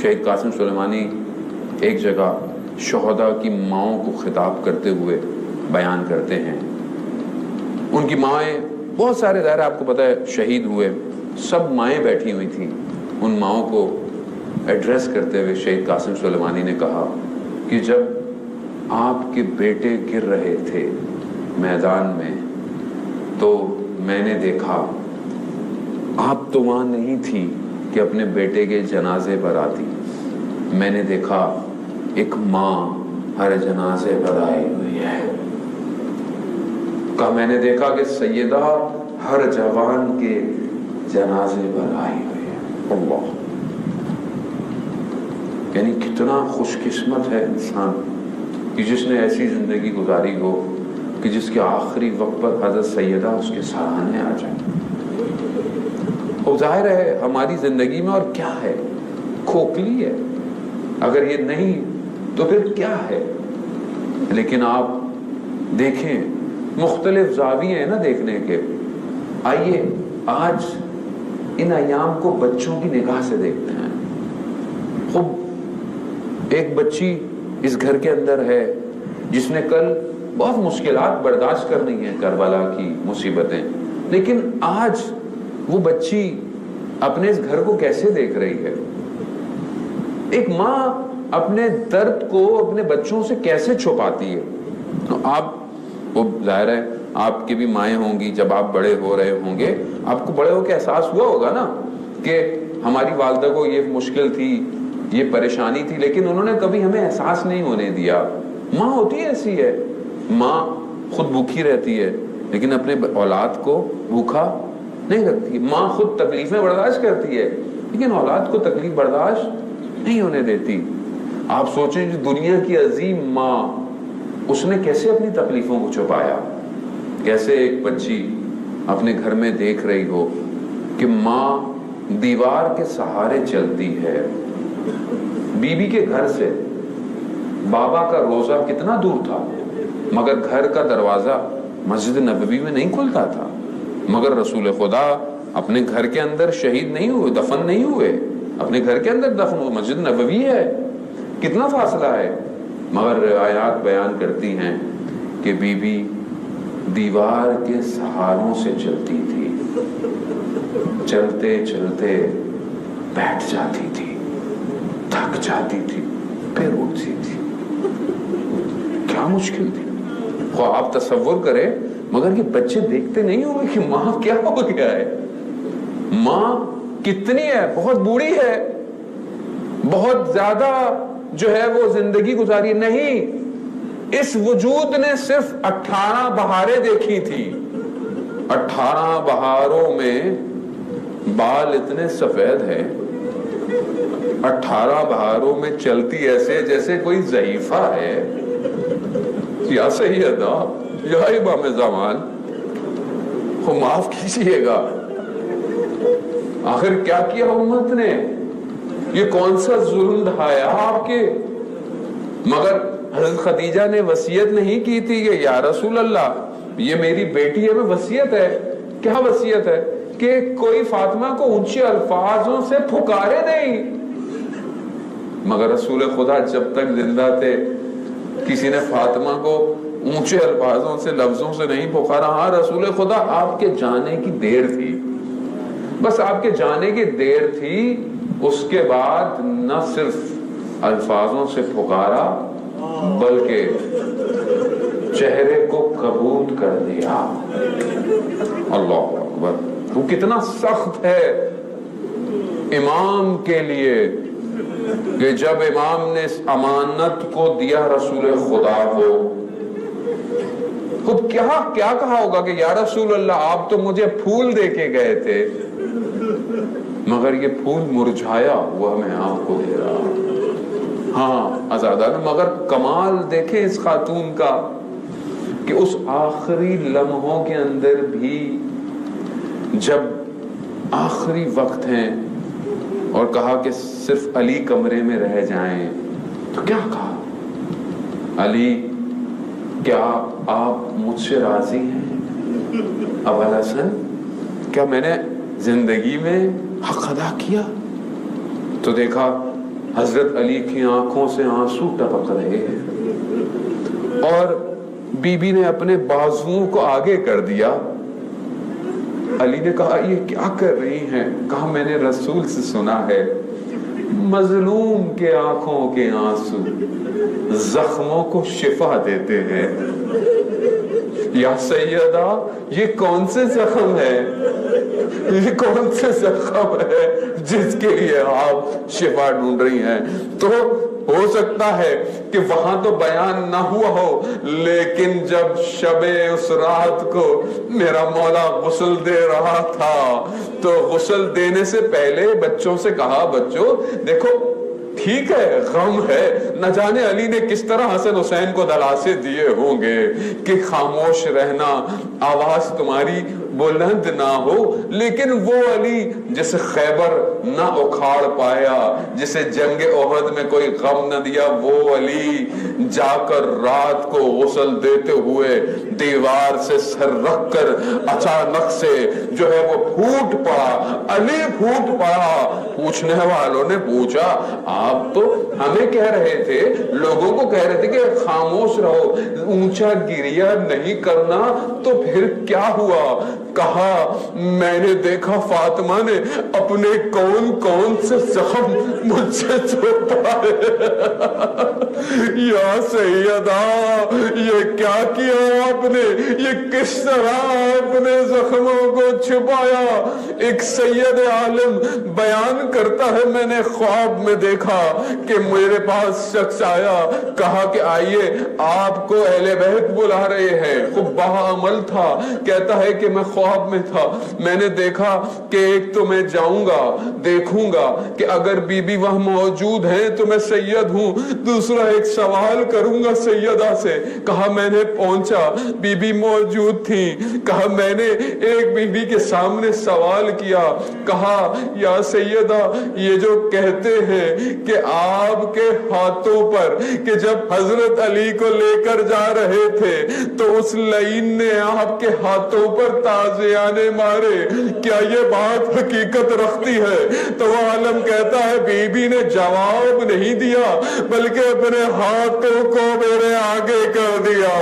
شہید قاسم سلیمانی ایک جگہ شہداء کی ماؤں کو خطاب کرتے ہوئے بیان کرتے ہیں. ان کی مائیں بہت سارے ظاہر آپ کو پتہ ہے شہید ہوئے، سب مائیں بیٹھی ہوئی تھیں. ان ماؤں کو ایڈریس کرتے ہوئے شہید قاسم سلیمانی نے کہا کہ جب آپ کے بیٹے گر رہے تھے میدان میں تو میں نے دیکھا، آپ تو وہاں نہیں تھی کہ اپنے بیٹے کے جنازے پر آتی. میں نے دیکھا ایک ماں ہر جنازے پر آئی ہوئی ہے. میں نے دیکھا کہ سیدہ ہر جوان کے جنازے پر آئی ہوئی ہے. اللہ، یعنی کتنا خوش قسمت ہے انسان کہ جس نے ایسی زندگی گزاری ہو کہ جس کے آخری وقت پر حضرت سیدہ اس کے سراہنے آ جائیں. ظاہر ہے ہماری زندگی میں اور کیا ہے، کھوکھلی ہے. اگر یہ نہیں تو پھر کیا ہے؟ لیکن آپ دیکھیں مختلف زاویے ہیں نا دیکھنے کے. آئیے آج ان ایام کو بچوں کی نگاہ سے دیکھتے ہیں. خوب ایک بچی اس گھر کے اندر ہے جس نے کل بہت مشکلات برداشت کرنی ہیں، کربلا کی مصیبتیں، لیکن آج وہ بچی اپنے اس گھر کو کیسے دیکھ رہی ہے. ایک ماں اپنے درد کو اپنے بچوں سے کیسے چھپاتی ہے. آپ وہ ظاہر ہے آپ کی بھی مائیں ہوں گی، جب آپ بڑے ہو رہے ہوں گے آپ کو بڑے ہو کے احساس ہوا ہوگا نا کہ ہماری والدہ کو یہ مشکل تھی، یہ پریشانی تھی، لیکن انہوں نے کبھی ہمیں احساس نہیں ہونے دیا. ماں ہوتی ایسی ہے، ماں خود بھوکی رہتی ہے لیکن اپنے اولاد کو بھوکا نہیں رکھتی. ماں خود تکلیفیں برداشت کرتی ہے لیکن اولاد کو تکلیف برداشت نہیں ہونے دیتی. آپ سوچیں جو دنیا کی عظیم ماں، اس نے کیسے اپنی تکلیفوں کو چھپایا. کیسے ایک بچی اپنے گھر میں دیکھ رہی ہو کہ ماں دیوار کے سہارے چلتی ہے. بیوی کے گھر سے بابا کا روزہ کتنا دور تھا، مگر گھر کا دروازہ مسجد نبوی میں نہیں کھلتا تھا. مگر رسول خدا اپنے گھر کے اندر شہید نہیں ہوئے، دفن نہیں ہوئے، اپنے گھر کے اندر دفن ہوئے. مسجد نبوی ہے، کتنا فاصلہ ہے. مگر روایات بیان کرتی ہیں کہ بی بی دیوار کے سہاروں سے چلتی تھی، چلتے چلتے بیٹھ جاتی تھی، تھک جاتی تھی، پھر اٹھتی تھی. کیا مشکل تھی. آپ تصور کریں، مگر یہ بچے دیکھتے نہیں ہوں گے کہ ماں کیا ہو گیا ہے، ماں کتنی ہے، بہت بوڑھی ہے، بہت زیادہ جو ہے وہ زندگی گزاری نہیں. اس وجود نے صرف 18 بہاریں دیکھی تھی. 18 بہاروں میں بال اتنے سفید ہیں، 18 بہاروں میں چلتی ایسے جیسے کوئی ضعیفہ ہے. یا سیدہ یا امام زمان، معاف کیجئے گا، آخر کیا کیا امت نے، یہ کون سا ظلم ڈھایا آپ کے. مگر حضرت خدیجہ نے وصیت نہیں کی تھی کہ یا رسول اللہ یہ میری بیٹی ہے، میں وصیت ہے. کیا وصیت ہے؟ کہ کوئی فاطمہ کو اونچے الفاظوں سے پھکارے نہیں. مگر رسول خدا جب تک زندہ تھے کسی نے فاطمہ کو اونچے الفاظوں سے لفظوں سے نہیں پکارا. ہاں رسول خدا آپ کے جانے کی دیر تھی، بس آپ کے جانے کی دیر تھی. اس کے بعد نہ صرف الفاظوں سے پکارا بلکہ چہرے کو کبوت کر دیا. اللہ اکبر. وہ کتنا سخت ہے امام کے لیے کہ جب امام نے اس امانت کو دیا رسول خدا کو، خود کیا کہا ہوگا کہ یا رسول اللہ آپ تو مجھے پھول دے کے گئے تھے، مگر یہ پھول مرجھایا ہوا میں آپ کو دے رہا. ہاں آزادہ، مگر کمال دیکھیں اس خاتون کا کہ اس آخری لمحوں کے اندر بھی جب آخری وقت ہیں اور کہا کہ صرف علی کمرے میں رہ جائیں، تو کیا کہا؟ علی کیا آپ مجھ سے راضی ہیں؟ ابوالحسن کیا میں نے زندگی میں حق ادا کیا؟ تو دیکھا حضرت علی کی آنکھوں سے آنسو ٹپک رہے ہیں اور بی بی نے اپنے بازوؤں کو آگے کر دیا. علی نے کہا یہ کیا کر رہی ہیں؟ کہا میں نے رسول سے سنا ہے مظلوم کے آنکھوں کے آنسو زخموں کو شفا دیتے ہیں. یا سیدہ یہ کون سے زخم ہے؟ یہ کون سے زخم ہے جس کے لیے آپ شفا ڈھونڈ رہی ہیں؟ تو ہو سکتا ہے کہ وہاں تو بیان نہ ہوا ہو، لیکن جب شب اس رات کو میرا مولا غسل دے رہا تھا تو غسل دینے سے پہلے بچوں سے کہا بچوں دیکھو ٹھیک ہے غم ہے، نہ جانے علی نے کس طرح حسن حسین کو دلاسے دیے ہوں گے کہ خاموش رہنا، آواز تمہاری بلند نہ ہو، لیکن وہ علی جسے خیبر نہ اکھاڑ پایا، جسے جنگ احد میں کوئی غم نہ دیا، وہ علی جا کر رات کو غسل دیتے ہوئے دیوار سے سر رکھ کر اچانک سے جو ہے وہ پھوٹ پڑا، علی پھوٹ پڑا. پوچھنے والوں نے پوچھا آپ تو ہمیں کہہ رہے تھے، لوگوں کو کہہ رہے تھے کہ خاموش رہو، اونچا گریہ نہیں کرنا، تو پھر کیا ہوا؟ کہا میں نے دیکھا فاطمہ نے اپنے کون کون سے زخم مجھ سے چھپائے. یا سیدہ یہ کیا کیا آپ نے؟ یہ کس طرح اپنے زخموں کو چھپایا؟ ایک سید عالم بیان کرتا ہے میں نے خواب میں دیکھا کہ میرے پاس شخص آیا، کہا کہ آئیے آپ کو اہل بیت بلا رہے ہیں. خوب باعمل تھا، کہتا ہے کہ میں خواب میں تھا، میں نے دیکھا کہ ایک تو میں جاؤں گا دیکھوں گا کہ اگر بی بی وہاں موجود ہیں تو میں سید ہوں، دوسرا ایک سوال کروں گا سیدہ سے. کہا میں نے پہنچا، بی بی موجود تھی، کہا میں نے ایک بی بی کے سامنے سوال کیا، کہا یا سیدہ یہ جو کہتے ہیں کہ آپ کے ہاتھوں پر کہ جب حضرت علی کو لے کر جا رہے تھے تو اس لعین نے آپ کے ہاتھوں پر تازیانے مارے، کیا یہ بات حقیقت رکھتی ہے؟ تو وہ عالم کہتا ہے بی بی نے جواب نہیں دیا بلکہ اپنے ہاتھوں کو میرے آگے کر دیا.